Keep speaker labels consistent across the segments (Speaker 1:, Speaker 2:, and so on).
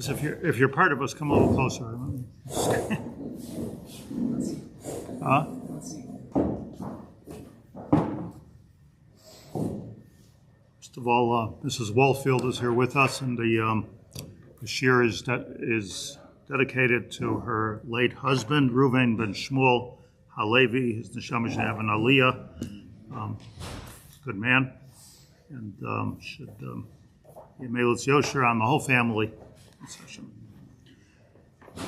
Speaker 1: Vince, if you're part of us, come a little closer. Huh? First of all, Mrs. Wallfield is here with us, and the Shiur is dedicated to her late husband, Reuven ben Shmuel Halevi. His neshama should have an aliyah. Good man, and should yemliץ yosher on the whole family.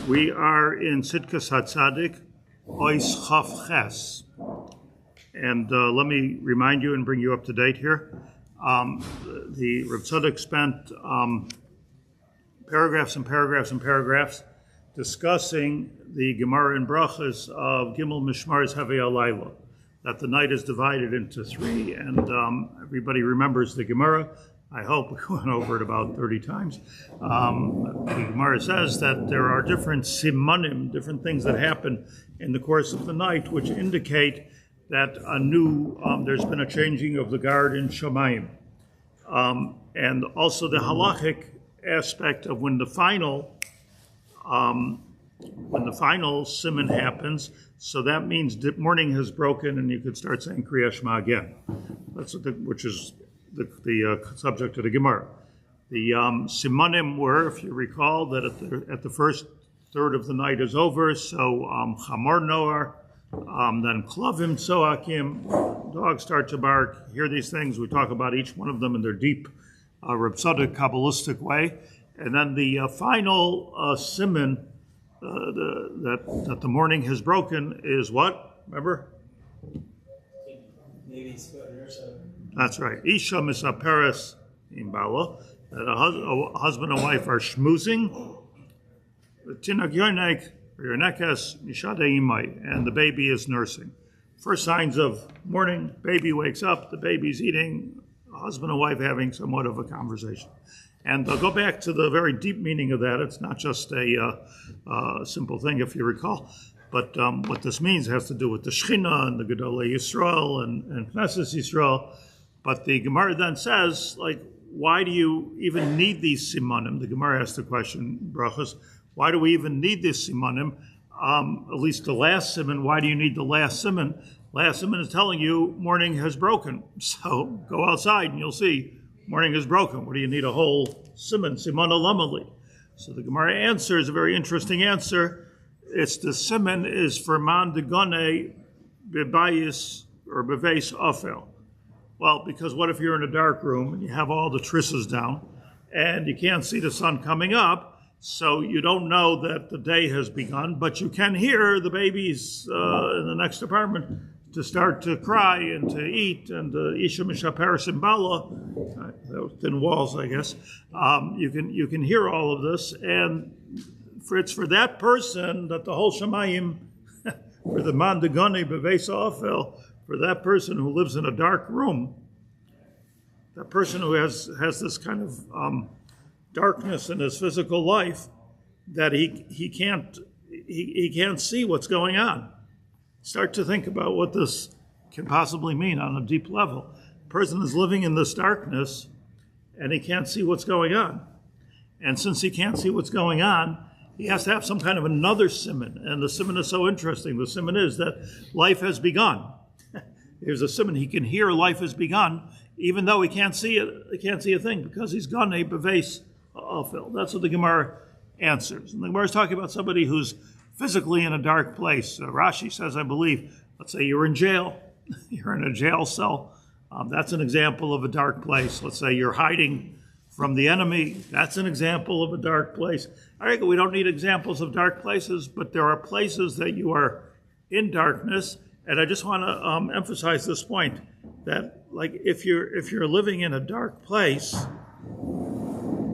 Speaker 1: We are in Tzidkas Hatzadik, Ois Chaf Ches. And let me remind you and bring you up to date here. The Reb Tzadok spent paragraphs and paragraphs and paragraphs discussing the Gemara and Brachas of Gimel Mishmaris Havei Alayla, that the night is divided into three, and everybody remembers the Gemara. I hope we went over it about 30 times. The Gemara says that there are different simanim, different things that happen in the course of the night, which indicate that there's been a changing of the guard in Shamayim. And also the halachic aspect of when the final siman happens, so that means the morning has broken and you could start saying Kriya Shema again. That's which is the subject of the Gemara. The simanim were, if you recall, that at the first third of the night is over, so chamor noar, then klavim tzoakim, dogs start to bark, hear these things. We talk about each one of them in their deep Reb Tzadok Kabbalistic way. And then the final siman that the morning has broken is what? Remember? That's right. Isha misaperes in Bala, that a husband and wife are schmoozing. Tinak yonek yonekes nishade imai, and the baby is nursing. First signs of morning, baby wakes up, the baby's eating, husband and wife having somewhat of a conversation. And I'll go back to the very deep meaning of that. It's not just a simple thing, if you recall. But what this means has to do with the Shechina and the Gedolei Yisrael and Knesset Yisrael. But the Gemara then says, why do you even need these simanim? The Gemara asked the question, Brachos, why do we even need these simanim? At least the last siman, why do you need the last siman? Last siman is telling you morning has broken. So go outside and you'll see morning is broken. What do you need a whole siman olamali? So the Gemara answers a very interesting answer. It's the siman is for man degane bebayis or beveis afel. Well, because what if you're in a dark room and you have all the trisses down and you can't see the sun coming up, so you don't know that the day has begun, but you can hear the babies in the next apartment to start to cry and to eat, and Isha Mishaperes and Bala, thin walls, I guess. You can hear all of this, and it's for that person that the whole Shemayim, for the man degane beveis afel, for that person who lives in a dark room, that person who has this kind of darkness in his physical life, that he can't see what's going on. Start to think about what this can possibly mean on a deep level. A person is living in this darkness and he can't see what's going on. And since he can't see what's going on, he has to have some kind of another siman. And the siman is so interesting. The siman is that life has begun. There's a siman, he can hear life has begun, even though he can't see it. He can't see a thing because he's gone a beveis afel. That's what the Gemara answers. And the Gemara is talking about somebody who's physically in a dark place. Rashi says, I believe, let's say you're in jail. You're in a jail cell. That's an example of a dark place. Let's say you're hiding from the enemy. That's an example of a dark place. I reckon we don't need examples of dark places, but there are places that you are in darkness. And I just want to emphasize this point, that if you're living in a dark place,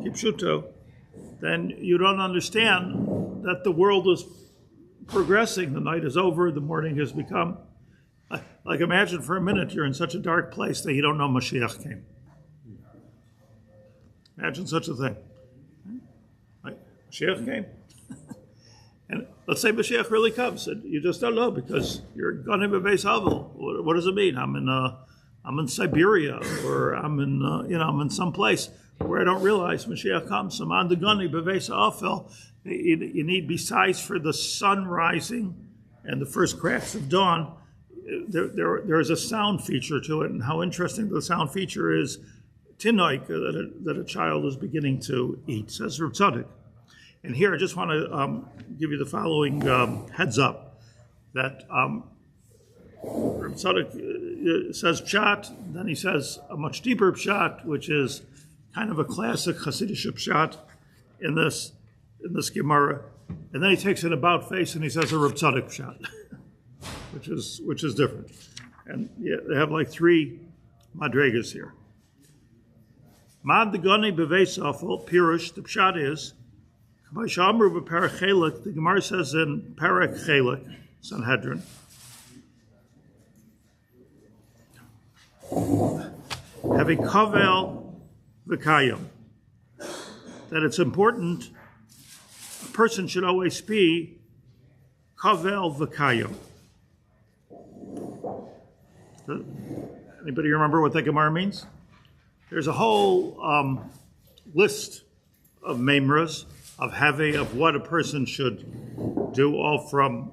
Speaker 1: kipshuto, then you don't understand that the world is progressing. The night is over, the morning has become. Imagine for a minute you're in such a dark place that you don't know Mashiach came. Imagine such a thing. Mashiach came. And let's say Mashiach really comes, and you just don't know because you're going to beveis avil. What does it mean? I'm I'm in Siberia, or I'm in, I'm in some place where I don't realize Mashiach comes. I'm on the Gani, Bevesa Afel. You need, besides for the sun rising and the first cracks of dawn, there is a sound feature to it, and how interesting the sound feature is. Tinoik, that a child is beginning to eat, says Reb Tzadok. And here I just want to give you the following heads up, that Reb Tzadok says pshat, then he says a much deeper pshat, which is kind of a classic Hasidic pshat in this Gemara, and then he takes an about face and he says a Reb Tzadok pshat, which is different. And yeah, they have like three madregas here. Mad the Gani Bevesafel, Pirush, the pshat is, the Gemara says in Perek Chelik, Sanhedrin, have a kavel v'kayim, that it's important, a person should always be kavel v'kayim. Anybody remember what that Gemara means? There's a whole list of memras, of heavy, of what a person should do, all from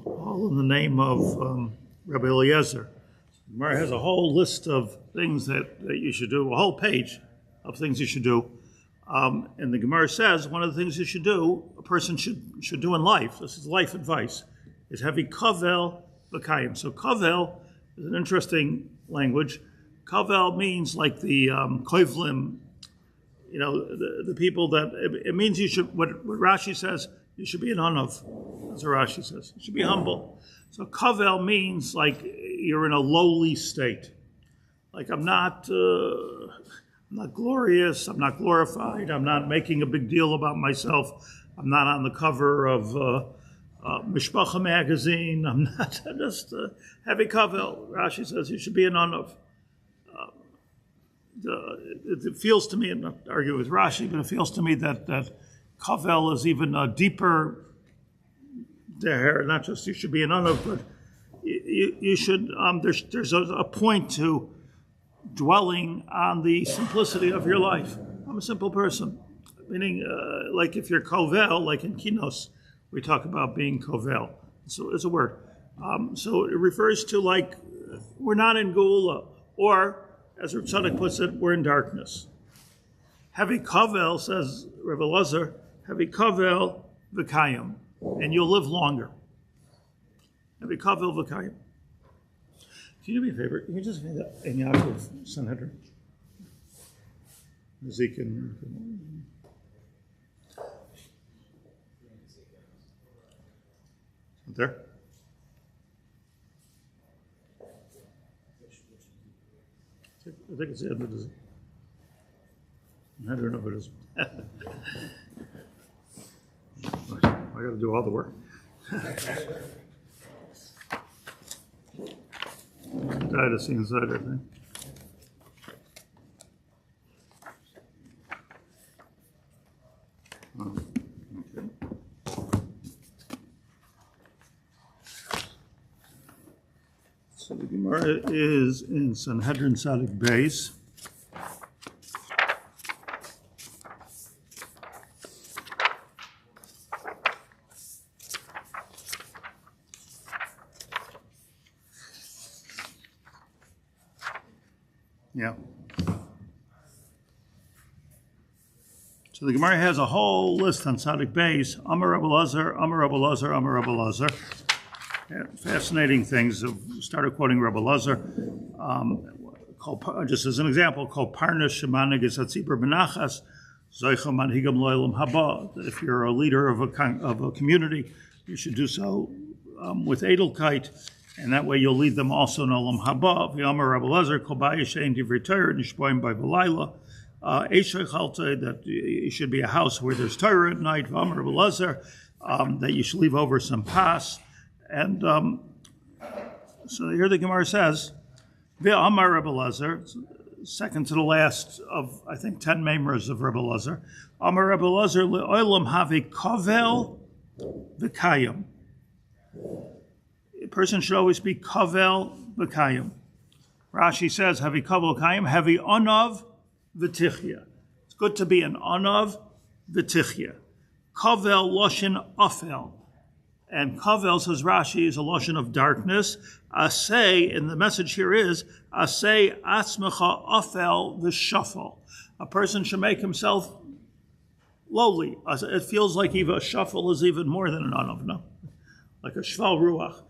Speaker 1: all in the name of Rabbi Eliezer. Gemara has a whole list of things that you should do, a whole page of things you should do. And the Gemara says one of the things you should do, a person should do in life, this is life advice, is having kavel v'kayim. So kavel is an interesting language. Kavel means like the koivlim, the people that, it means you should, what Rashi says, you should be an anav, as Rashi says. You should be humble. So kavel means like you're in a lowly state. Like I'm not glorious, I'm not glorified, I'm not making a big deal about myself, I'm not on the cover of Mishpacha magazine, I'm just heavy kavel. Rashi says you should be an anav. It feels to me, and not to argue with Rashi, but it feels to me that kavel is even a deeper there, not just you should be an anav, but you should, there's a point to dwelling on the simplicity of your life. I'm a simple person. Meaning, like if you're kovel, like in Kinos, we talk about being kovel. So it's a word. So it refers to like, we're not in Geula, or as Reb Tzadok puts it, we're in darkness. Heavy kovel, says Rebbe Lazar, heavy kovel v'kayim, and you'll live longer. Heavy kovel v'kayim. Can you do me a favor? Can you just read that in Yaakov Sanhedrin? Zeke and there? I think it's the end of the I don't know if it is. I got to do all the work. Died to see inside, I think. Oh, okay. So the Gemara is in Sanhedrin Tzadik Beis. Yeah. So the Gemara has a whole list on Tzadik Beis. Amar Rabbi Lazar, Amar Rabbi Lazar, Amar Rabbi Lazar. Yeah, fascinating things. Started quoting Rabbi Lazar. Just as an example, called Parnas Shemanig is Hatzibur Benachas, Zoicha Manhigam Loilam Haba. That if you're a leader of a community, you should do so with Edelkeit. And that way you'll lead them also in Olam Haba. V'yamar Rabbi Lazar, Kol ba'yishein divrei Torah, nishboim by Bilayla. Eishoi chaltei, that it should be a house where there's Torah at night. V'yamar Rabbi Lazar, that you should leave over some pas. And so here the Gemara says, V'yamar Rabbi Lazar, second to the last of, I think, 10 memers of Rebbe Elazar. Amar Rebbe Elazar le'olam have kovel v'kayim. A person should always be kovel v'kayim. Rashi says, heavy kovel v'kayim, heavy onav v'tichya. It's good to be an onav v'tichya. Kovel loshin afel. And Kavel, says Rashi, is a lotion of darkness. Asay, and the message here is, Asay atzmecha afel v'shafal. A person should make himself lowly. It feels like even a shuffle is even more than an anav, no? Like a shval ruach.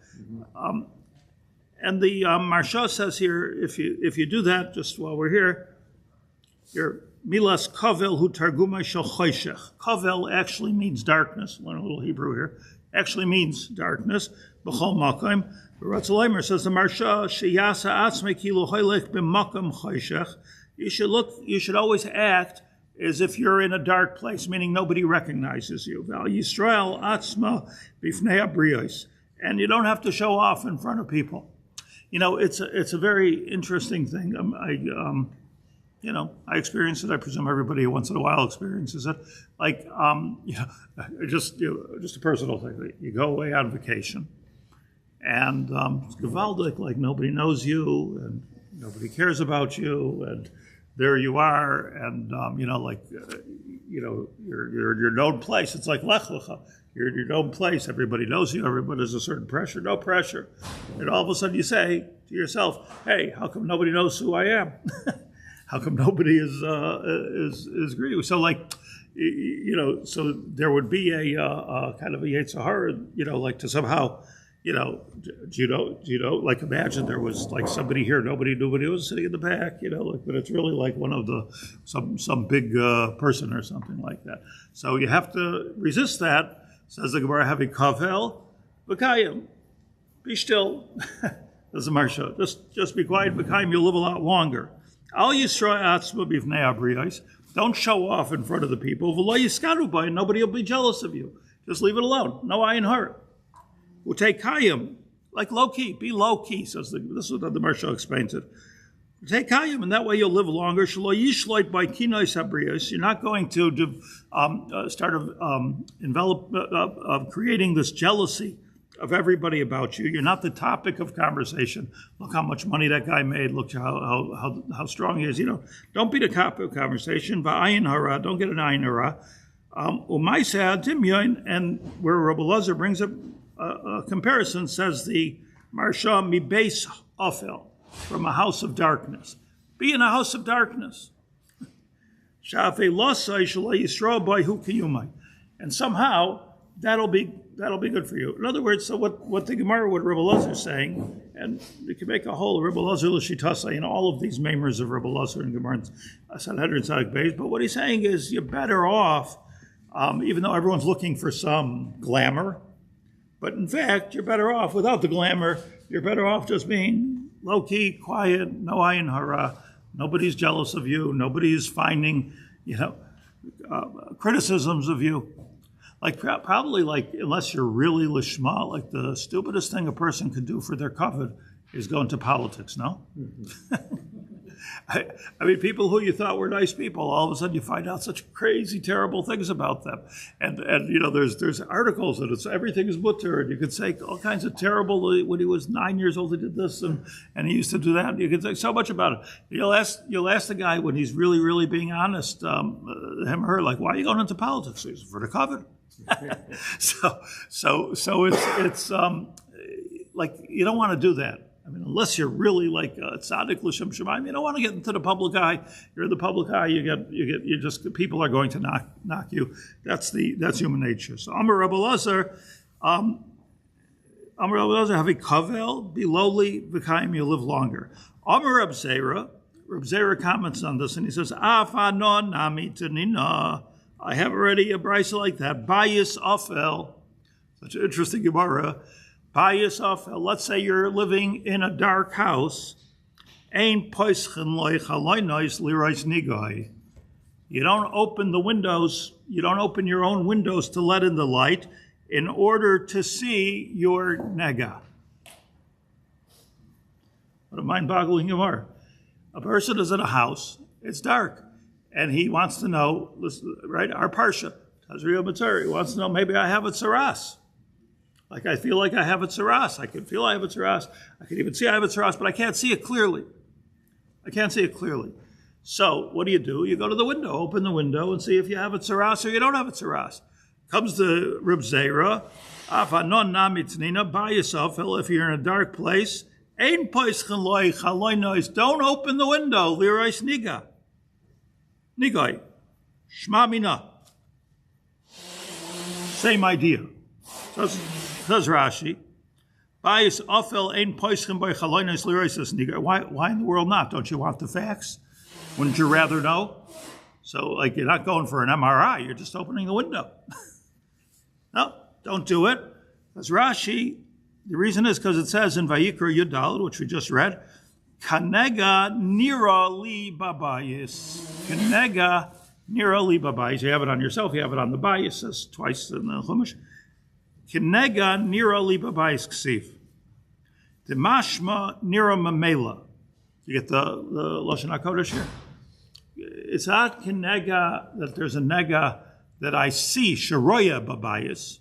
Speaker 1: And the Marsha says here, if you do that, just while we're here, your milas kavel hu targumai shel choshech. Kavel actually means darkness. Learn a little Hebrew here. Actually means darkness. B'chol makom. Ratzalaimer says the Marsha sheyasa atzmei kilu hoylech b'makom choshech. You should always act as if you're in a dark place, meaning nobody recognizes you. Val Yisrael atzma b'fnei abriyos. And you don't have to show off in front of people. You know, it's a very interesting thing. I experience it. I presume everybody once in a while experiences it. Like, just a personal thing. You go away on vacation, and it's gewaldic, like nobody knows you, and nobody cares about you, and there you are, and your known place. It's like Lech Lecha. You're in your known place. Everybody knows you. Everybody has a certain pressure. No pressure, and all of a sudden you say to yourself, "Hey, how come nobody knows who I am?" How come nobody is greeting? So so there would be a kind of a Yetzirah, like to somehow, like imagine there was like somebody here, nobody was sitting in the back, but it's really like one of the some big person or something like that. So you have to resist that. Says the Gemara, having kavel v'kayim, be still. That's the Marsha. Just be quiet, v'kayim. You'll live a lot longer. Al Yisrael atzma b'fnei abriyos. Don't show off in front of the people. V'lo yiskadu by, nobody will be jealous of you. Just leave it alone. No ayin hara. Utei kayim, like low key. Be low key. Says this is what the Marsha explains it. Utei kayim, and that way you'll live longer. Shelo yishloit by kinois abriyos. You're not going to envelop creating this jealousy of everybody about you. You're not the topic of conversation. Look how much money that guy made. Look how strong he is. Don't be the topic of conversation. Va'ayin hara. Don't get an ayin hara. Umaiseh dimyon, and where Rabbi Elazar brings up a comparison, says the Marsha mi beis ofel, from a house of darkness. Be in a house of darkness. Shafei losai shelo yisrael by hu kiyumai, and somehow that'll be good for you. In other words, so what the Gemara, what Rabbi Elazar is saying, and you can make a whole Rabbi Elazar l'shitasa in all of these memers of Rabbi Elazar and Gemara Sanhedrin Tzadik Beis. But what he's saying is you're better off, even though everyone's looking for some glamour, but in fact you're better off without the glamour. You're better off just being low key, quiet, no ayin hara. Nobody's jealous of you. Nobody's finding, criticisms of you. Like probably unless you're really lishma, like the stupidest thing a person could do for their kavod is go into politics. No, I mean people who you thought were nice people, all of a sudden you find out such crazy, terrible things about them, and there's articles that it's everything is mutter, and you could say all kinds of terrible. When he was 9 years old, he did this, and he used to do that. You could say so much about it. You'll ask the guy when he's really, really being honest, him or her, like, why are you going into politics? He says, for the kavod. So it's like you don't want to do that. I mean, unless you're really like tzaddik l'shem shemaim, you don't want to get into the public eye. You're in the public eye. You just people are going to knock you. That's human nature. So Amar Rabbi Elazar, have a kavel, be lowly, v'kayim, you live longer. Amar Reb Zera comments on this and he says, Afanon nami tanina. I have already a brisa like that. Bayis afel, such an interesting Gemara. Bayis afel. Let's say you're living in a dark house. Ein poischen loich haloinois lirois nigai. You don't open the windows. You don't open your own windows to let in the light in order to see your nega. What a mind-boggling Gemara. A person is in a house, it's dark, and he wants to know, right, our Parsha, Tazriya Matzari, he wants to know, maybe I have a tsaras. Like I feel like I have a tsaras. I can feel I have a tsaras. I can even see I have a tsaras, but I can't see it clearly. So what do? You go to the window, open the window, and see if you have a tsaras or you don't have a tsaras. Comes the Reb Zera, Afanon Namitznina, by yourself, if you're in a dark place, Ein Poischen Loi Chaloi Nois, don't open the window, Lirois Niga. Nigoi, Shma Mina. Same idea. Says Rashi, Bayis Ofel Ein Poischen Boi Chaloi Nois, Lirois Niga. Why in the world not? Don't you want the facts? Wouldn't you rather know? So, like, you're not going for an MRI, you're just opening the window. No, don't do it. Because Rashi, the reason is because it says in Vayikra Yudal, which we just read, Kanega nira li babayis. Kanega nira li babayis. You have it on yourself, you have it on the bayis, it says twice in the Chumash. Kanega nira li babayis ksif. The mashma nira mamela. You get the Lashon HaKodesh here? It's not kanega, that there's a nega that I see, sharoya babayis.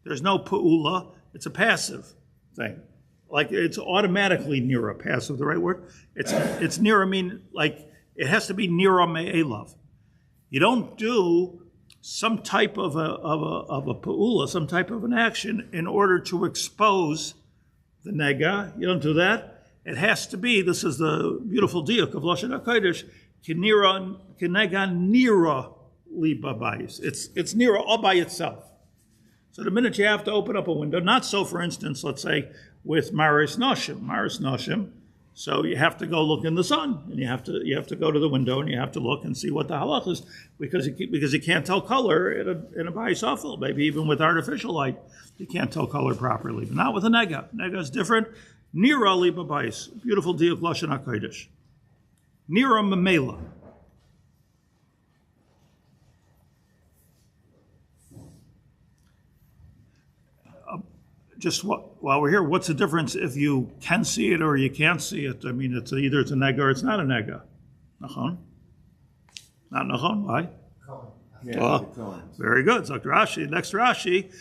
Speaker 1: There's no pu'ula, it's a passive thing. Like it's automatically nira, passive, the right word? It's nira, mean like it has to be nira me'elav. You don't do some type of a pu'ula, some type of an action in order to expose the nega. You don't do that. It has to be, this is the beautiful diuk of Lashon HaKodesh, kinega nira li babayis. It's nira all by itself. So the minute you have to open up a window, not so, for instance, let's say with Maris Noshim, so you have to go look in the sun, and you have to go to the window and you have to look and see what the halach is, because you can't tell color in a bayis ofel. Maybe even with artificial light, you can't tell color properly, but not with a nega. Nega is different. Nira li babayis, beautiful diuk Lashon HaKodesh. Nira mamela. Just while we're here, what's the difference if you can see it or you can't see it? I mean, it's either it's a nega or it's not a nega. Nachon? Not nachon? Why?
Speaker 2: Yeah,
Speaker 1: well, very good. So Rashi, next Rashi.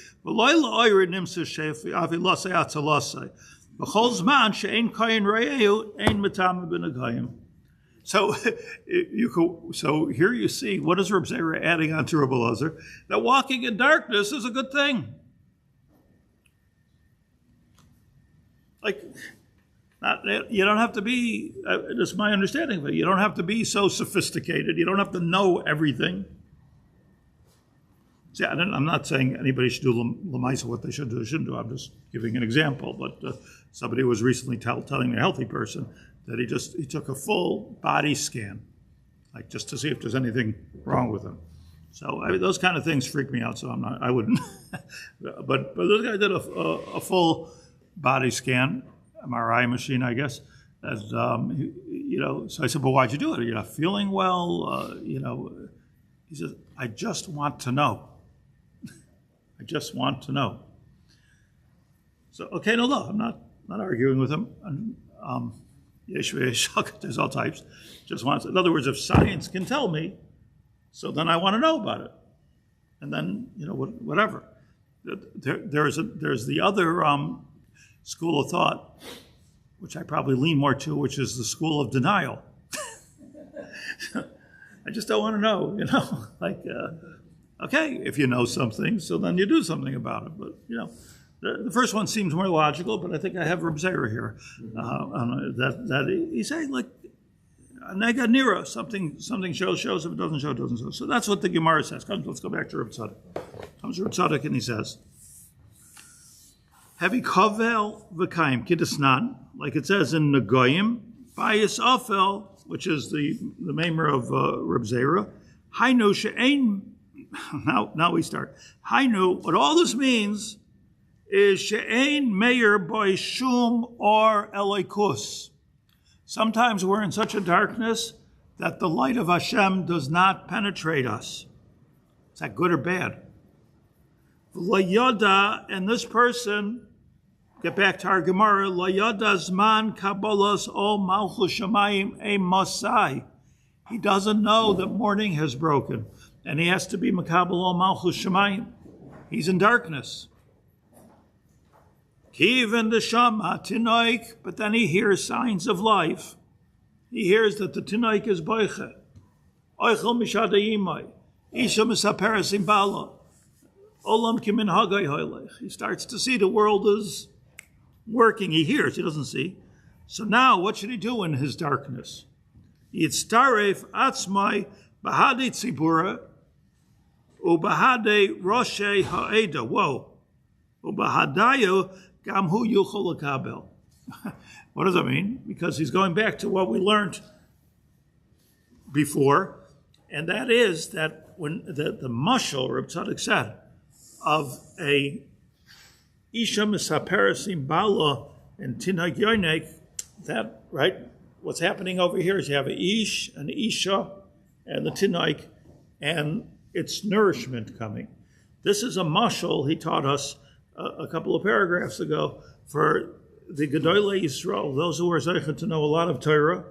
Speaker 1: So here you see, what is Reb Zera adding on to Reb Elazar? That walking in darkness is a good thing. Like, you don't have to be, this is my understanding of it, you don't have to be so sophisticated. You don't have to know everything. See, I'm not saying anybody should do l'maisa what they should do or shouldn't do. I'm just giving an example. But somebody was recently telling me, a healthy person, that he took a full body scan, like just to see if there's anything wrong with him. So those kind of things freak me out. So I wouldn't. but this guy did a full body scan, MRI machine, I guess. As so I said, "But why'd you do it? Are you not feeling well?" He says, "I just want to know. I just want to know." So okay, no, I'm not arguing with him. There's all types. Just wants. In other words, if science can tell me, so then I want to know about it, and then whatever. There's the other school of thought, which I probably lean more to, which is the school of denial. I just don't want to know, okay, if you know something, so then you do something about it. But, the first one seems more logical, but I think I have Reb Zera here. That he's saying, like, nega nira, something shows, if it doesn't show, it doesn't show. So that's what the Gemara says. Let's go back to Reb Tzadok. Comes Reb Tzadok and he says, Heavy kovel v'kaim kidisnan, like it says in Nagoyim, bayis ofel, which is the mamer of Reb Zera. Hainu she'ein. Now we start. Hainu. What all this means is she'ein meir by shum or elokus. Sometimes we're in such a darkness that the light of Hashem does not penetrate us. Is that good or bad? V'layada, and this person get back to our Gemara. Lo yada zman kabolos o malchus shamayim e mosai. He doesn't know that morning has broken, and he has to be makabel o malchus shamayim. He's in darkness. Kiven the shama tinoik, but then he hears signs of life. He hears that the tinoik is boiche. Oichel mishadayimai. Isha misaperes imbala. Olam kimin hagay hoylech. He starts to see the world is working. He hears, he doesn't see. So now, what should he do in his darkness? Yitztaref atzmai bahade tzibura ubahade roshe ha'eda. Whoa. Ubahadayu gamhu yuchol lakabel. What does that mean? Because he's going back to what we learned before, and that is that when the mashal, Reb Tzadok said, of a isha misaperesim bala and tinag yoinek, that, right, what's happening over here is you have an ish, an isha, and the tinag, and it's nourishment coming. This is a mashal he taught us a couple of paragraphs ago for the Gedolei Yisrael, those who are zeichet to know a lot of Torah,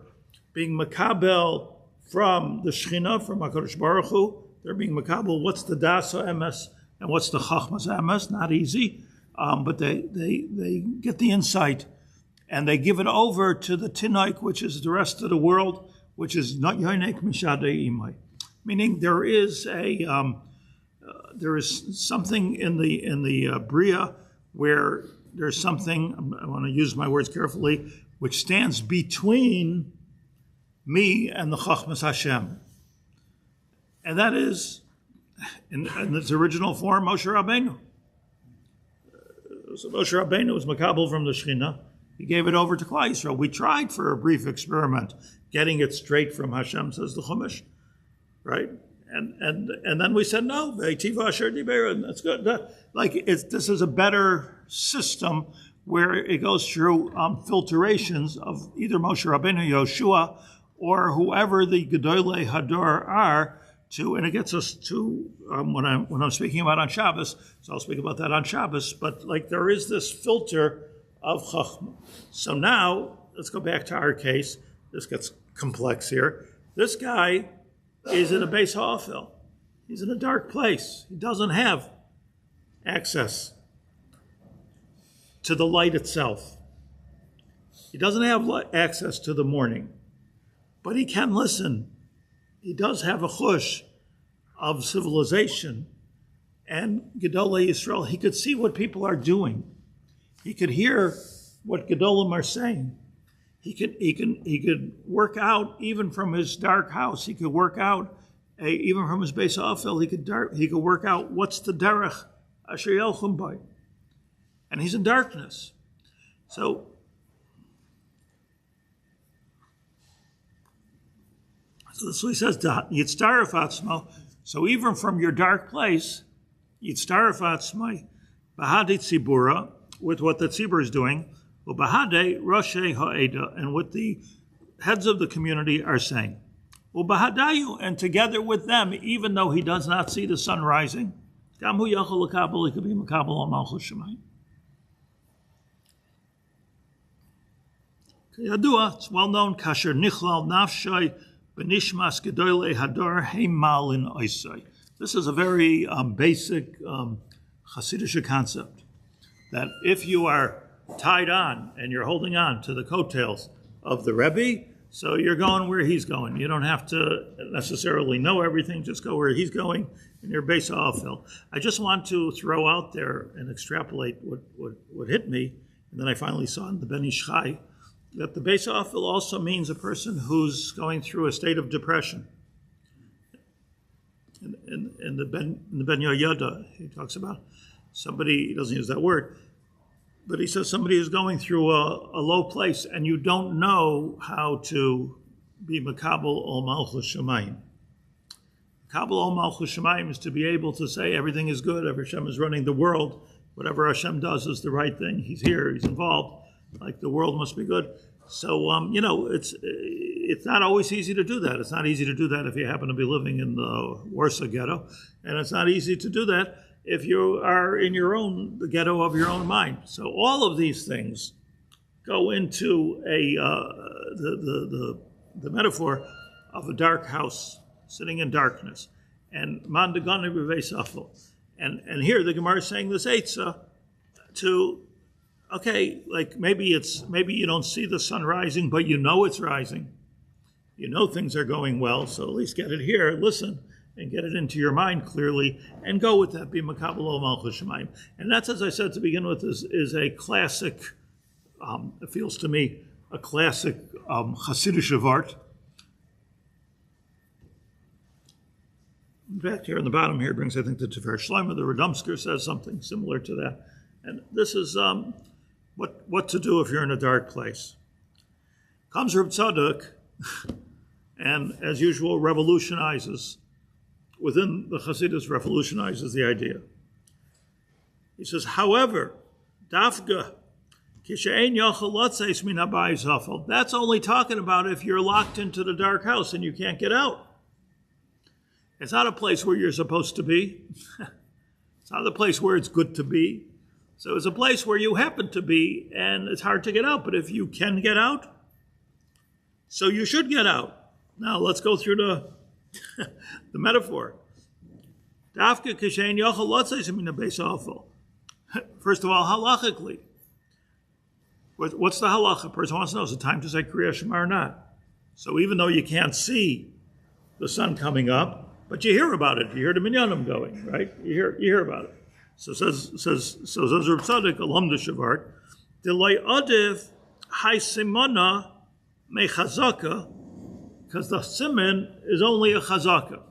Speaker 1: being makabel from the Shechina, from HaKadosh Baruch Hu. They're being makabel. What's the dasa emes and what's the chachmas emes? Not easy, but they get the insight and they give it over to the tinaik, which is the rest of the world, which is not yoinek mishadei imai. Meaning there is something in the bria where there's something, I want to use my words carefully, which stands between me and the Chachmas Hashem. And that is, in its original form, Moshe Rabbeinu. So Moshe Rabbeinu was makabel from the Shechina. He gave it over to Klal Yisrael. We tried for a brief experiment, getting it straight from Hashem, says the Chumash, right? And then we said no, and that's good. This is a better system where it goes through filtrations of either Moshe Rabbeinu, Yoshua, or whoever the Gedolei Hador are, and it gets us to when I'm speaking about on Shabbos. So I'll speak about that on Shabbos. But there is this filter of Chachma. So now let's go back to our case. This gets complex here. This guy is in a Beis Ha'afel. He's in a dark place. He doesn't have access to the light itself. He doesn't have access to the morning, but he can listen. He does have a chush of civilization and Gedolei Yisrael. He could see what people are doing. He could hear what Gedolim are saying. He could work out even from his dark house. He could work out even from his Beis Ha'afel. He could work out what's the derech asher yelchum by, and he's in darkness. So that's what he says. Yitztaref atzmo. So even from your dark place, yitztaref atzmai bahadi tzibura, with what the tzibur is doing. Ubahade Roshei Ha'eda, and what the heads of the community are saying. Ubahadayu, and together with them, even though he does not see the sun rising, Gamhu Yachol Lakabel, he could be Makabel on Malchus Shemayim. Yadua, it's well known, Kasher Nichlal Nafshai Benishmas Gedolei Hadar Heimal in Oisai. This is a very basic Hasidic concept, that if you are tied on and you're holding on to the coattails of the Rebbe, so you're going where he's going. You don't have to necessarily know everything, just go where he's going in your Beis Ha'afel. I just want to throw out there and extrapolate what hit me, and then I finally saw in the Ben Ish Chai, that the Beis Ha'afel also means a person who's going through a state of depression. In the Ben Yoyada, he talks about somebody, he doesn't use that word, but he says somebody is going through a low place and you don't know how to be makabel ol malchus shemayim. Makabel ol malchus shemayim is to be able to say everything is good, Hashem is running the world, whatever Hashem does is the right thing, he's here, he's involved, like the world must be good. So, it's not always easy to do that. It's not easy to do that if you happen to be living in the Warsaw ghetto, and it's not easy to do that if you are in the ghetto of your own mind. So all of these things go into the metaphor of a dark house sitting in darkness. And man degane b'veisafel. And here the Gemara is saying this eitzah to, okay, like maybe you don't see the sun rising, but you know it's rising. You know things are going well, so at least get it here, listen, and get it into your mind clearly, and go with that, be makabel malchus shemayim. And that's, as I said to begin with, is a classic, it feels to me, a classic Hasidic art. In fact, here on the bottom here brings, I think, the Tefer Shlomo. The Radomsker says something similar to that. And this is what to do if you're in a dark place. Comes Reb Tzadok, and as usual, revolutionizes, within the Hasidus, revolutionizes the idea. He says, however, dafka, kishein yochel lotzeis min habayis hafel. That's only talking about if you're locked into the dark house and you can't get out. It's not a place where you're supposed to be. It's not a place where it's good to be. So it's a place where you happen to be, and it's hard to get out. But if you can get out, so you should get out. Now let's go through the metaphor. First of all, halachically, what's the halacha? A person wants to know, is it time to say Kriya Shema or not? So even though you can't see the sun coming up, but you hear about it. You hear the minyanim going, right? You hear about it. So says Reb Tzadok, alum de shavart, delay adiv hai simona me chazaka, because the siman is only a chazaka.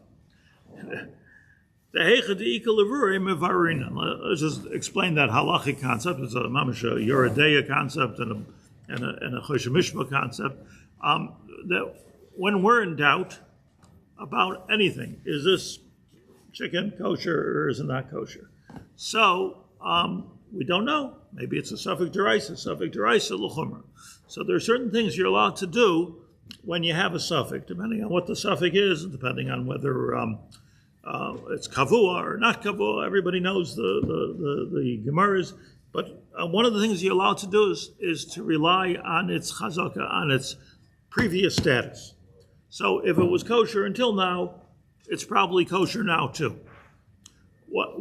Speaker 1: The heicha de ikal levure mevarina. Let's just explain that halachic concept. It's a mamash Yoredeya concept and a Choshe Mishpah concept. That when we're in doubt about anything, is this chicken kosher or is it not kosher? So we don't know. Maybe it's a suffix deraisa l'chumra. So there are certain things you're allowed to do when you have a suffix, depending on what the suffix is, and depending on whether it's kavua or not kavua. Everybody knows the Gemaras. But one of the things you're allowed to do is to rely on its chazaka, on its previous status. So if it was kosher until now, it's probably kosher now too. How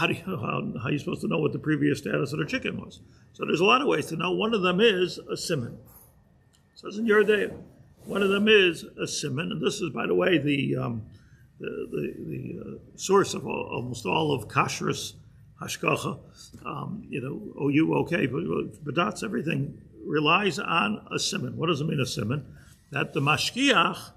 Speaker 1: are you supposed to know what the previous status of the chicken was? So there's a lot of ways to know. One of them is a siman. So it's in your day. One of them is a siman, and this is, by the way, the source of almost all of kashrus hashkacha. OU, okay, but that's everything relies on a siman. What does it mean, a siman? That the mashkiach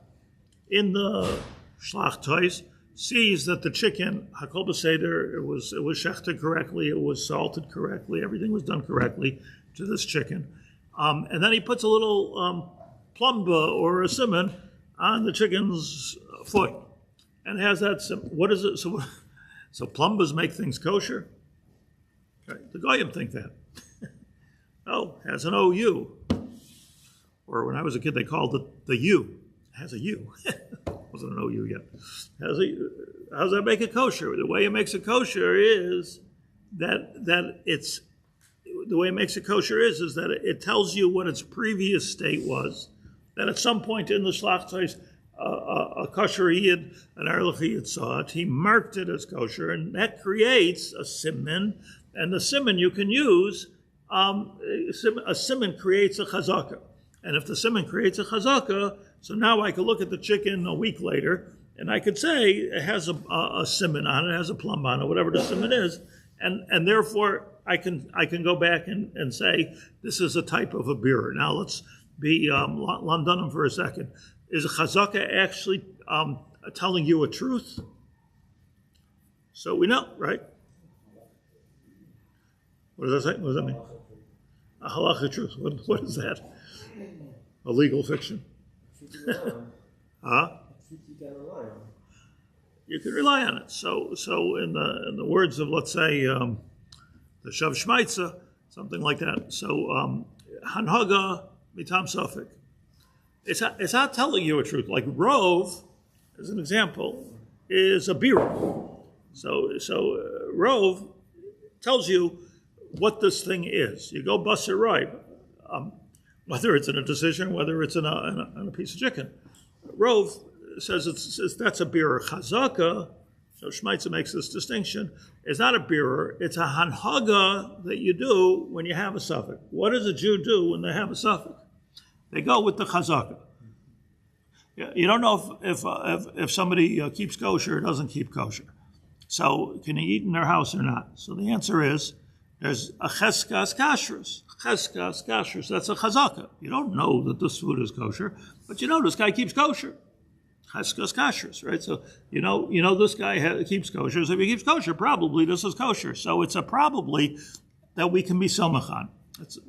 Speaker 1: in the shlachtois sees that the chicken, hakol b'seder, it was shechted correctly, it was salted correctly, everything was done correctly to this chicken. And then he puts a little plumba or a siman on the chicken's foot and has that what is it? So plumbas make things kosher? Okay. The goyim think that. Oh, has an OU. Or when I was a kid, they called it the U. It has a U. Wasn't an OU yet. How does that make it kosher? The way it makes it kosher is that it's, the way it makes it kosher is that it tells you what its previous state was. That at some point in the shlachtais, a kosher yid, an erlich yid saw it. He marked it as kosher, and that creates a siman. And the siman you can use, a siman creates a chazaka. And if the siman creates a chazaka, so now I could look at the chicken a week later, and I could say it has a siman on it, has a plumb on it, whatever the siman is, and therefore I can go back and say this is a type of a beer. Now let's be lamdanim for a second. Is a chazaka actually telling you a truth? So we know, right? What does that say? What does that mean? A halacha truth. What is that? A legal fiction. Huh? You can rely on it. So in the words of, let's say, the Shav Shmaitza, something like that. So Hanhaga mitam sofik. It's not telling you a truth. Like Rove, as an example, is a bira. So Rov tells you what this thing is. You go bust it right, whether it's in a decision, whether it's in a piece of chicken. Rov says that's a birur. Chazaka, so Shmaitza makes this distinction, is not a birur, it's a hanhaga that you do when you have a suffix. What does a Jew do when they have a suffix? They go with the chazaka. You don't know if somebody keeps kosher or doesn't keep kosher. So can he eat in their house or not? So the answer is, there's a cheskas kashrus. Cheskas kashrus, that's a chazaka. You don't know that this food is kosher, but you know this guy keeps kosher. Cheskas kashrus, right? So you know this guy keeps kosher. So if he keeps kosher, probably this is kosher. So it's a probably that we can be somachan. It's a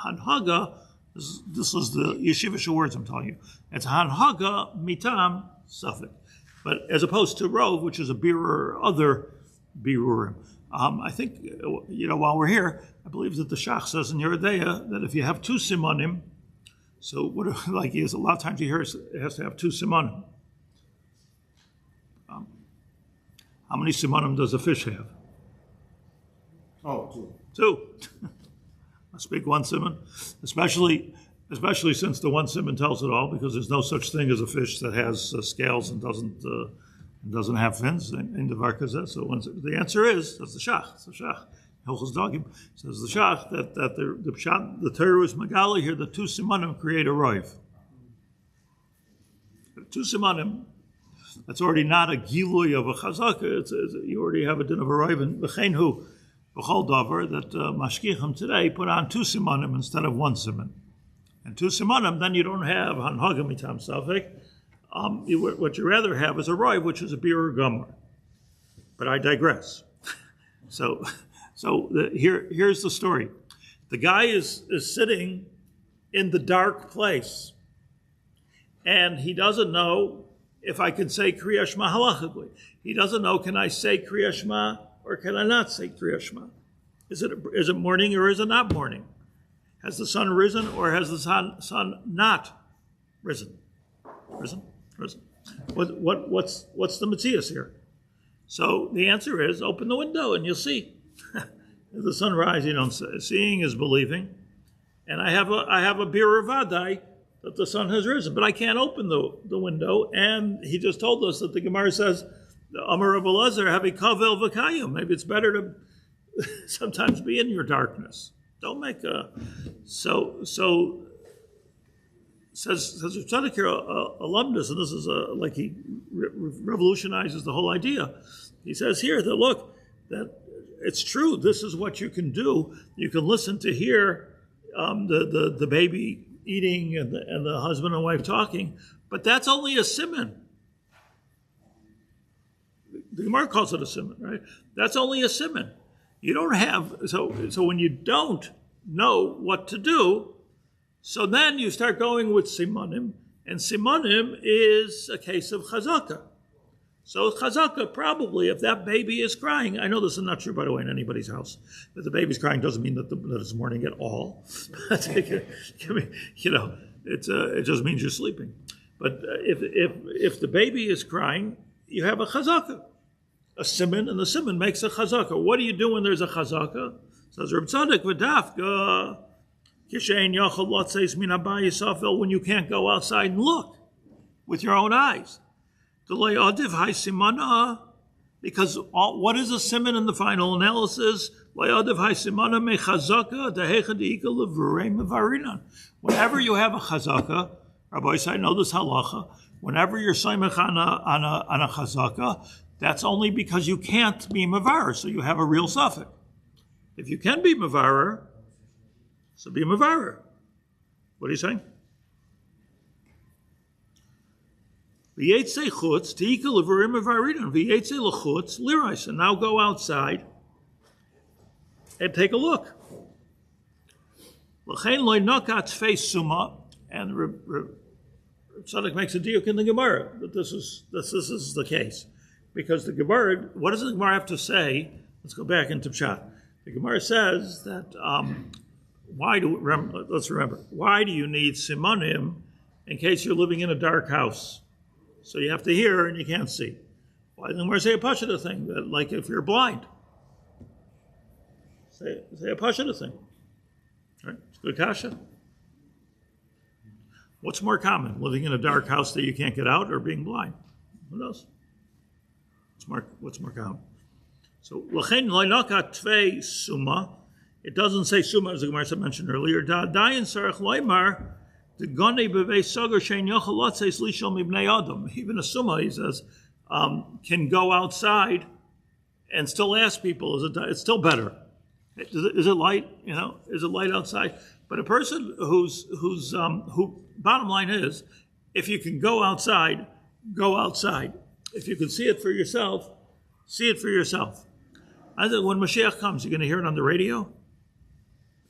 Speaker 1: hanhaga. This is the yeshivish words I'm telling you. It's a hanhaga mitam suffix. But as opposed to rov, which is a birur or other birurim. I think, while we're here, I believe that the Shach says in Yeridea that if you have two simanim, so what like is a lot of times you hear it has to have two simanim. How many simanim does a fish have?
Speaker 2: Oh,
Speaker 1: two. I speak one siman, especially since the one siman tells it all, because there's no such thing as a fish that has scales and doesn't have fins in the varkazeh. So the answer is, that's the shach. It's the shach. Hilchos Dagim says the shach that the Torah is magali here. The two simanim create a roiv. Two simanim. That's already not a gilui of a chazaka. You already have a din of a roiv. And v'chein hu b'chol davar that mashkichim today put on two simanim instead of one siman. And two simanim, then you don't have hanhaga mitam safek. What you rather have is a roiv, which is a birur gamar. But I digress. Here's the story. The guy is sitting in the dark place, and he doesn't know if I can say Kriya Shema halachically. He doesn't know, can I say Kriya Shema or can I not say Kriya Shema? Is it morning or is it not morning? Has the sun risen or has the sun not risen? Risen. What's the Matthias here? So the answer is, open the window and you'll see. The sunrise, you don't see. Seeing is believing. And I have a birur vadai that the sun has risen, but I can't open the window. And he just told us that the Gemara says, Amar Rabbi Elazar, have a kavel v'kayim. Maybe it's better to sometimes be in your darkness. Don't make a... So says Tzadok here, alumnus, and this is like he revolutionizes the whole idea. He says here that, look, that it's true, this is what you can do. You can listen to hear the baby eating and the husband and wife talking, but that's only a siman. The Gemara calls it a siman, right? That's only a siman. You don't have, so when you don't know what to do, so then you start going with simanim, and simanim is a case of chazaka. So chazaka, probably, if that baby is crying, I know this is not true, by the way, in anybody's house. If the baby's crying doesn't mean that it's morning at all. It just means you're sleeping. But if the baby is crying, you have a chazaka, a siman, and the siman makes a chazaka. What do you do when there's a chazaka? Says Reb Tzadok v'dafka kishein yachol lotzeis min habayis safel, when you can't go outside and look with your own eyes. Because what is a siman in the final analysis? Whenever you have a chazaka, Rabbi, I know this halacha, whenever you're saimach on a chazaka, that's only because you can't be mevarer, so you have a real suffix. If you can be mevarer, so be mevarer. What are you saying? And now go outside and take a look. And Tzadok makes a diuk in the Gemara that this is the case. Because the Gemara, what does the Gemara have to say? Let's go back into Pshat. The Gemara says that, let's remember, why do you need simanim in case you're living in a dark house? So you have to hear and you can't see. Why then we're say a Pashata thing, that like if you're blind. Say a Pashata thing. Right? It's good kasha. What's more common? Living in a dark house that you can't get out or being blind? Who knows? What's more common? So, l'chein lo'inaka tvei summa. It doesn't say summa, as the Gemara mentioned earlier. Da'adayin sarach lo'imar degane b'vei sagar shein yochel lotzeis lishol mibnei adam. Even a summa, he says, can go outside and still ask people, it's still better. Is it light? Is it light outside? But a person who bottom line is, if you can go outside, go outside. If you can see it for yourself, see it for yourself. I think when Mashiach comes, you're going to hear it on the radio,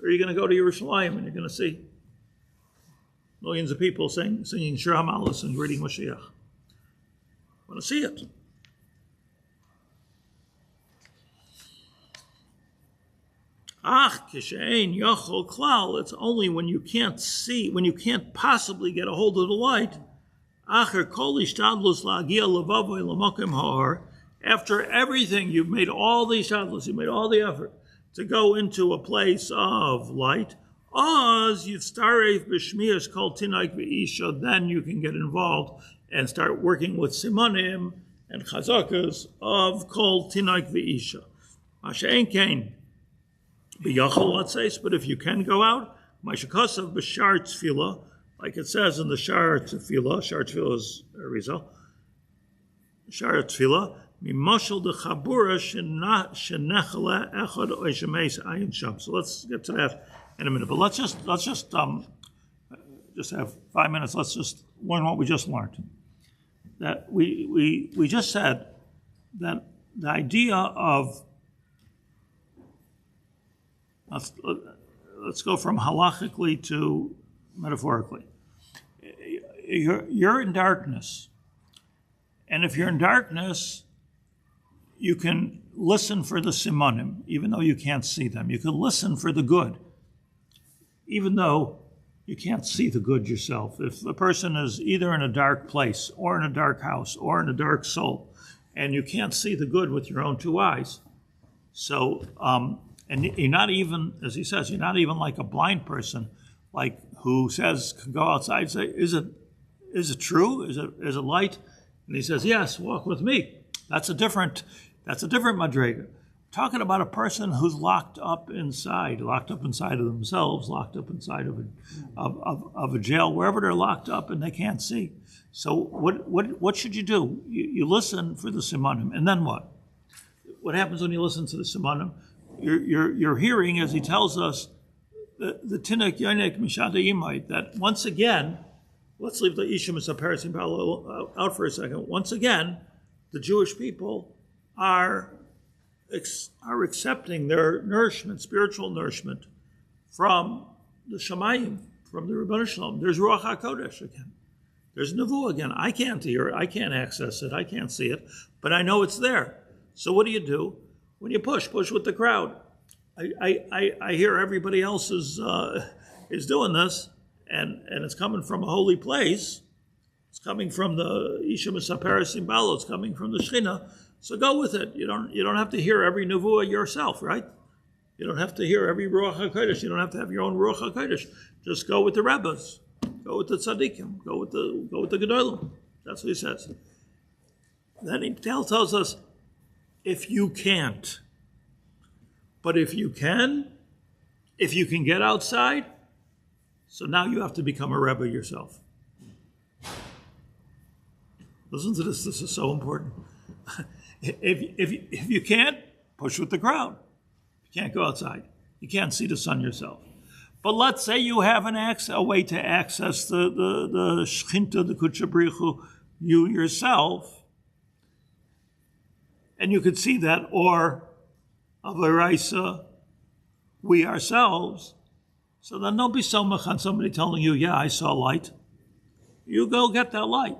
Speaker 1: or you're going to go to Yerushalayim and you're going to see millions of people singing Shir HaMalos and reading Mashiach. I want to see it. Kishein yochol klal. It's only when you can't see, when you can't possibly get a hold of the light. Acher kol ishtadlus la'agia levavoy l'mokim ha'or. After everything, you've made all the ishtadlus, you've made all the effort to go into a place of light. Oz yitztaref b'shmiyas kol tinaik v'isha. Then you can get involved and start working with simanim and chazakas of kol tinaik v'isha. Mashein kain. But if you can go out, Mashakasav b'shar tefillah, like it says in the shar tefillah is Rizal, shar tefillah, mimashal de chabura shenechala echad oishemes ayin sham. So let's get to that in a minute. But let's just have 5 minutes. Let's just learn what we just learned. That we just said that the idea of let's go from halachically to metaphorically. You're in darkness. And if you're in darkness, you can listen for the simanim, even though you can't see them. You can listen for the good, even though you can't see the good yourself. If a person is either in a dark place or in a dark house or in a dark soul, and you can't see the good with your own two eyes, so and you're not even, as he says, you're not even like a blind person, like who says, can go outside and say, is it true? Is it light? And he says, yes, walk with me. That's a different madrega. Talking about a person who's locked up inside of themselves, locked up inside of a jail, wherever they're locked up and they can't see. So what should you do? You listen for the simanim, and then what? What happens when you listen to the simanim? You're hearing, as he tells us, the Tinek Yonek Mishata Yimite, that once again, let's leave the Ishim Paris out for a second. Once again, the Jewish people are accepting their nourishment, spiritual nourishment, from the Shamayim, from the Rebbeinu Shalom. There's Ruach HaKodesh again. There's Nevuah again. I can't hear it. I can't access it. I can't see it. But I know it's there. So what do? When you push with the crowd. I hear everybody else is doing this, and it's coming from a holy place. It's coming from the Isha Misaperes Imbalo. It's coming from the Shechina. So go with it. You don't have to hear every nevuah yourself, right? You don't have to hear every Ruach HaKodesh. You don't have to have your own Ruach HaKodesh. Just go with the Rebbes. Go with the Tzadikim. Go with the Gedolem. That's what he says. Then he tells us, if you can't. But if you can get outside, so now you have to become a Rebbe yourself. Listen to this. This is so important. If you can't, push with the crowd. You can't go outside. You can't see the sun yourself. But let's say you have a way to access the Shechinta, the Kutchabrichu, you yourself, and you could see that, or Avaraisa, we ourselves. So then don't be so much on somebody telling you, yeah, I saw light. You go get that light.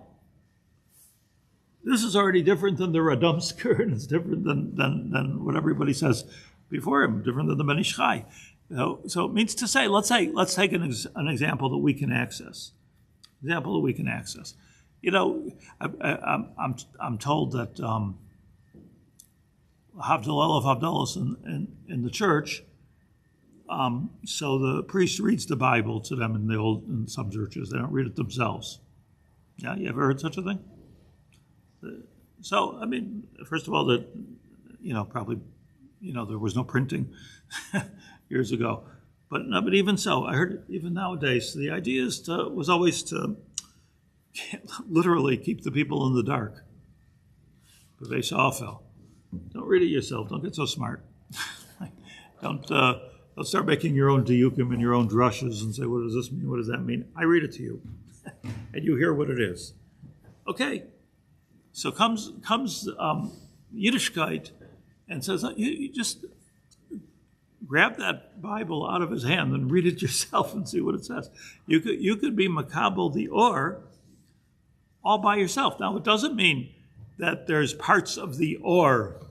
Speaker 1: This is already different than the Radomsker, and it's different than what everybody says before him, different than the Ben Ish Chai. So it means to say, let's take an example that we can access. I'm told that Havdalah of Havdalahs in the church. So the priest reads the Bible to them in some churches. They don't read it themselves. Yeah, you ever heard such a thing? So, I mean, first of all, probably, there was no printing years ago. But even so, I heard even nowadays, the idea was always to literally keep the people in the dark. Don't read it yourself. Don't get so smart. Don't start making your own diyukim and your own drushes and say, what does this mean? What does that mean? I read it to you, and you hear what it is. Okay. So comes Yiddishkeit and says, you just grab that Bible out of his hand and read it yourself and see what it says. You could be makabel the or all by yourself. Now, it doesn't mean that there's parts of the or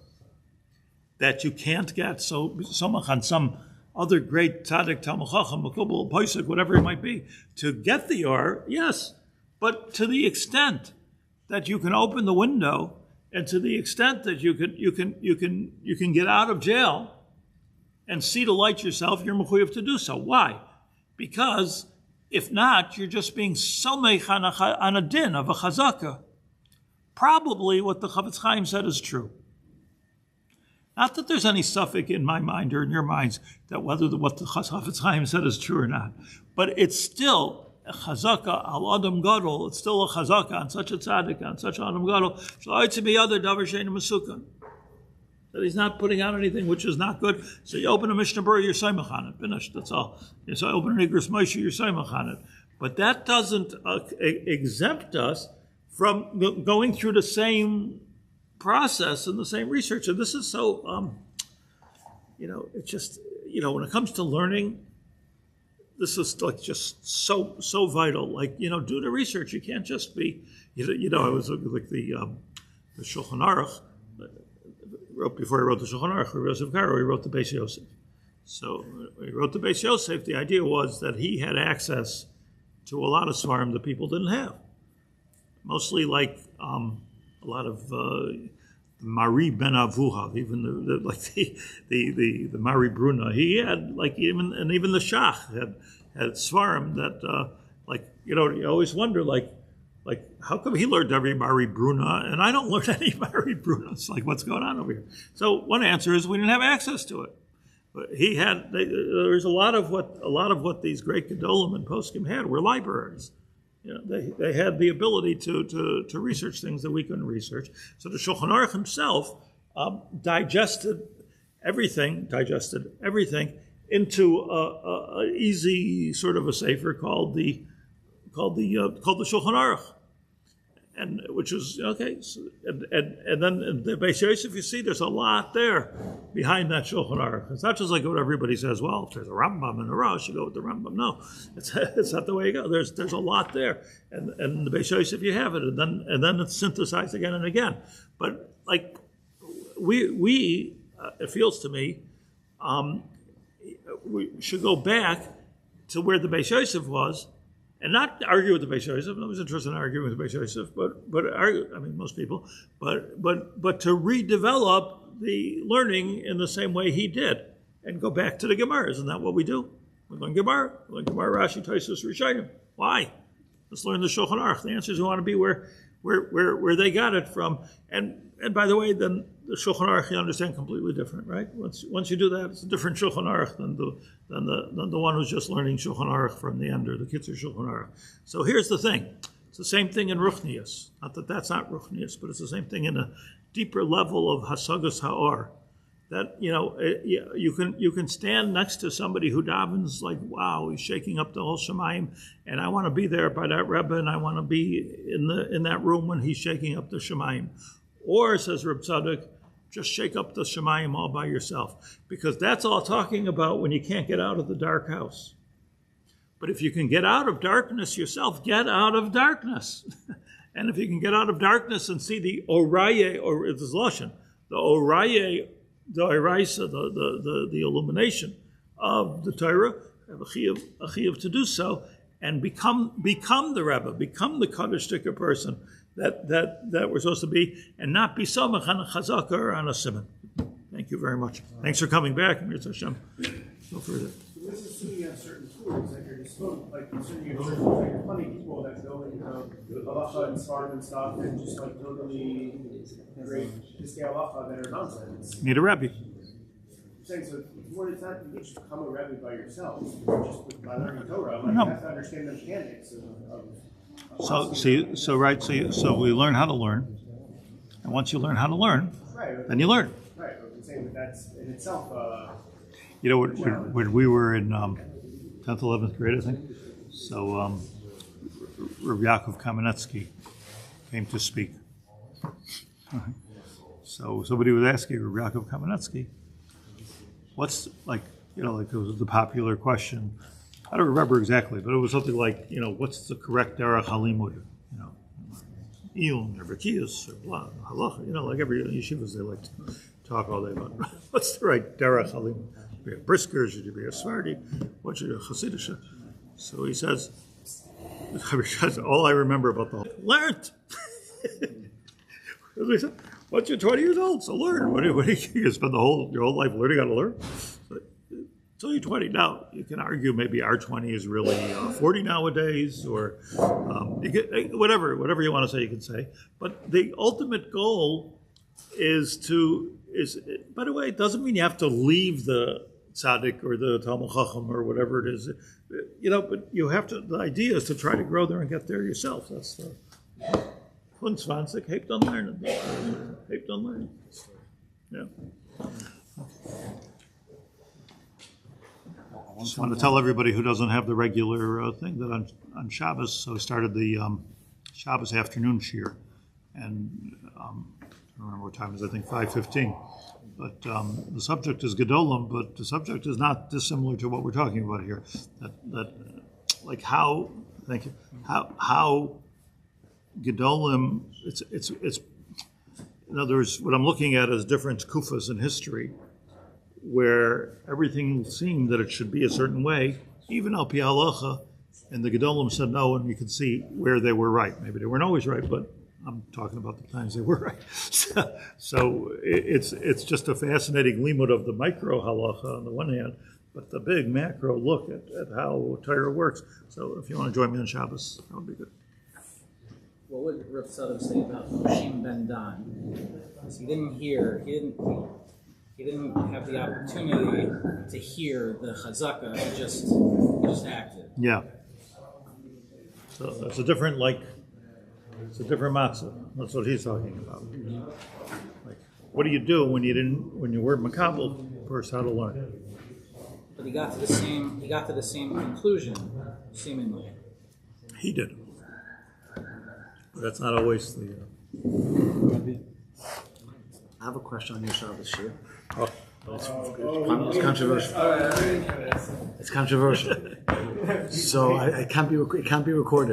Speaker 1: that you can't get so much on some other great tzaddik, talmid chacham, makubal, poisek, whatever it might be, to get the or, yes, but to the extent that you can open the window, and to the extent that you can get out of jail and see the light yourself, you're mechuyev to do so. Why? Because if not, you're just being somech on a din of a chazaka. Probably what the Chavetz Chaim said is true. Not that there's any suffix in my mind or in your minds that whether what the Chavetz Chaim said is true or not, but it's still a chazaka al adam gadol. It's still a chazaka on such a tzaddik, on such adam gadol. That he's not putting out anything which is not good. So you open a Mishnah Berurah, you're soymach on it. Finished. That's all. So you open an Igros Moshe, you're soymach on it. But that doesn't exempt us from going through the same process and the same research. And this is so, it's just, when it comes to learning, this is like just so vital. Like, do the research. You can't just be, I was looking like the Shulchan Aruch. Before he wrote the Shulchan Aruch, he wrote the Beis Yosef. So when he wrote the Beis Yosef, the idea was that he had access to a lot of svarim that people didn't have. Mostly like a lot of Mari ben Avuha, even the Mari Bruna. He had even the Shach had svarim that you always wonder like how come he learned every Mari Bruna and I don't learn any Mari Brunas? Like, what's going on over here? So one answer is we didn't have access to it. But there's a lot of what these great Gedolim and Poskim had were libraries. They had the ability to research things that we couldn't research. So the Shulchan Aruch himself digested everything into a easy sort of a sefer called the Shulchan Aruch, and which is okay. So, and then in the Beis Yosef, you see, there's a lot there behind that Shulchan Aruch. It's not just like what everybody says. Well, if there's a Rambam and a Rosh, you go with the Rambam. No, it's not the way you go. There's a lot there, and in the Beis Yosef you have it, and then it's synthesized again and again. But like we it feels to me, we should go back to where the Beis Yosef was. And not argue with the Beis Yosef. I was interested in arguing with the Beis Yosef, but argue. I mean, most people. But to redevelop the learning in the same way he did, and go back to the Gemara. Isn't that what we do? We learn Gemara. We learn Gemara, Rashi, Tosfos, Rishonim. Why? Let's learn the Shulchan Aruch. The answer is we want to be where they got it from. And by the way, then the Shulchan Aruch you understand completely different, right? Once you do that, it's a different Shulchan Aruch than the one who's just learning Shulchan Aruch from the end or the Kitzur Shulchan Aruch. So here's the thing: it's the same thing in Ruchnius. Not that that's not Ruchnius, but it's the same thing in a deeper level of Hasagas Ha'or. That you can stand next to somebody who davens like, wow, he's shaking up the whole Shemayim, and I want to be there by that Rebbe, and I want to be in that room when he's shaking up the Shemayim. Or, says Reb Tzadok, just shake up the Shemayim all by yourself, because that's all talking about when you can't get out of the dark house. But if you can get out of darkness yourself, get out of darkness. And if you can get out of darkness and see the Oraye, or it's Lashon, the Oraye, the Oraisa, the illumination of the Torah, have a chiyuv to do so, and become the Rebbe, become the Kaddish sticker person that we're supposed to be, and not be samach on a chazaka or on a simon. Thank you very much. Thanks for coming back. Hashem. Go further.
Speaker 2: This is assuming you have certain tools at your disposal, like considering you have certain plenty of people that go into halacha and svarim and stuff, and just like totally great piskei halacha that are nonsense.
Speaker 1: Need a Rebbe.
Speaker 2: Saying so, it's not you just become a Rebbe by yourself, just by learning Torah. Like,
Speaker 1: No.
Speaker 2: you have to understand the mechanics of
Speaker 1: So we learn how to learn, and once you learn how to learn,
Speaker 2: right.
Speaker 1: then you learn.
Speaker 2: Right, I'm saying that that's in itself.
Speaker 1: You know, when we were in 10th, 11th grade, I think, so Rabbi Yaacov Kamenetsky came to speak. So somebody was asking Rabbi Yaacov Kamenetsky, what's, like, you know, like it was the popular question. I don't remember exactly, but it was something like, you know, what's the correct derech halimud? You know, iyun or bekiyus or blah, halacha. You know, like every yeshivas, they like to talk all day about what's the right derech halimud. Should you be a brisker? Should you be a Sephardi? What should you be a Hasidish? So he says, all I remember about the whole, learned. Once you're 20 years old, so learn. What do you spend your whole life learning how to learn? Until you're 20. Now, you can argue maybe our 20 is really 40 nowadays, or you get, whatever you want to say, you can say. But the ultimate goal is, by the way, it doesn't mean you have to leave the tzaddik or the Talmud Chacham or whatever it is, you know, but you have to, the idea is to try to grow there and get there yourself. That's the Hunzwanzig, hebt on learning. Hebt on learning. Yeah. I just want to tell everybody who doesn't have the regular thing that on Shabbos, so I started the Shabbos afternoon shiur, and I don't remember what time it is, I think 5:15. But the subject is Gedolim, but the subject is not dissimilar to what we're talking about here. That like how, thank you, how Gedolim, it's in other words, what I'm looking at is different kufas in history, where everything seemed that it should be a certain way, even al pi halacha, and the Gedolim said no, and you can see where they were right. Maybe they weren't always right, but I'm talking about the times they were right. So it's just a fascinating limud of the micro halacha on the one hand, but the big macro look at how Torah works. So if you want to join me on Shabbos, that would be good.
Speaker 3: What would Rav Tzadok say about Moshe ben Dan? Because he didn't have the opportunity to hear the chazaka. He just acted.
Speaker 1: Yeah. So that's a different matzah. That's what he's talking about. Like, what do you do when you weren't makabel first how to learn?
Speaker 3: But he got to the same conclusion, seemingly.
Speaker 1: He did. But that's not always the.
Speaker 4: I have a question on your Shabbos shiur.
Speaker 1: Oh.
Speaker 4: It's controversial. It's controversial. So it can't be recorded.